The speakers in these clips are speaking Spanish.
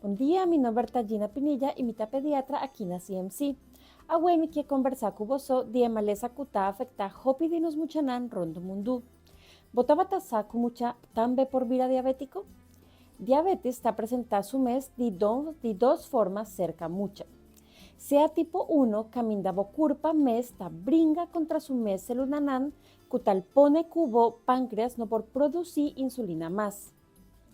Bom dia, mi nombre es Gina Pinilla y mi pediatra aquí na CMC. Hoy me quiero conversar con vos de maleza que afecta hopi dinos muchanan rondo mundo. Botaba tasa con mucha tambe por vida diabético? Diabetes está presentada su mes de dos formas cerca mucha. Sea tipo 1, caminda bo curpa mes ta bringa contra su mes celunanan, cutal pone cubo páncreas no por producir insulina más.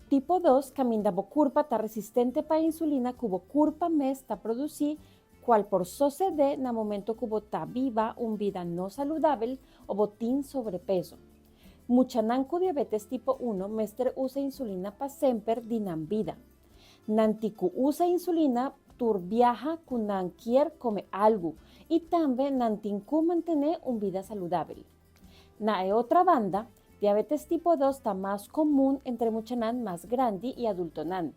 Tipo 2, caminda bo curpa ta resistente pa insulina cubo curpa mes ta producir cual por sucede na momento cubo ta viva un vida no saludable o botín sobrepeso. Muchananku diabetes tipo 1 mester usa insulina pa semper dinan vida. Nantiku usa insulina tur viaja kunan quier come algo y también nantinku mantener un vida saludable. Na otra banda, diabetes tipo 2 está más común entre muchanan más grande y adultonan.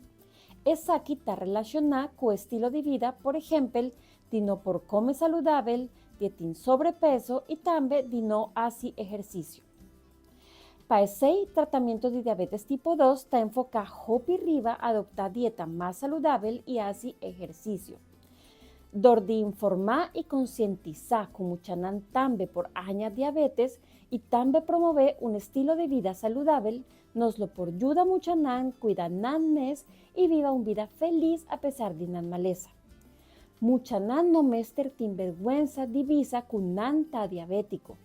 Esa aquí está relacionada con estilo de vida, por ejemplo, de no por come saludable, de sobrepeso y también de no hace ejercicio. Para ese tratamiento de diabetes tipo 2 está enfocado hopi riba adoptar dieta más saludable y hace ejercicio. Dor de informar y concientizar con muchanan tambe por aña diabetes y tambe promover un estilo de vida saludable, nos lo por ayuda muchanan, cuida nan mes y viva una vida feliz a pesar de nan maleza. Muchanan no mester tin vergüenza divisa con nan ta diabético.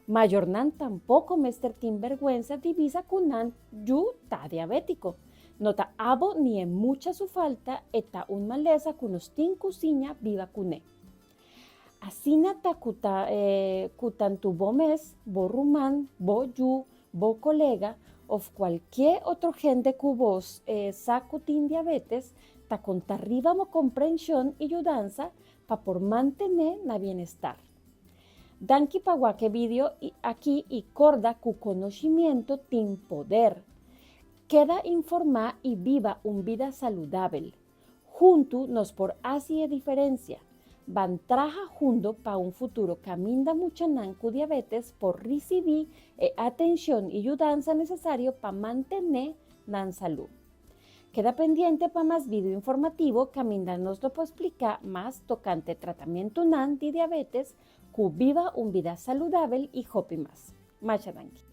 Mayor nan tampoco mester tin vergüenza divisa con nan yu ta diabético. No ta abo ni en mucha su falta eta un maleza kunos tin cocina viva cuné. Así nata kutan tu bo mes, bo rumán, bo yu, bo colega o cualquier otro gente cubos saco tin diabetes ta contarriba mo comprensión y ayudanza pa por mantener na bienestar. Danki pa que video aquí y corda cu conocimiento tin poder. Queda informar y viva una vida saludable. Junto nos por así de diferencia. Van traja junto para un futuro caminda muchanan con diabetes por recibir atención y ayudanza necesario para mantener la salud. Queda pendiente para más video informativo, caminda nos lo puedo explicar más tocante tratamiento nan de diabetes, que viva una vida saludable y hopi más. Macha danki.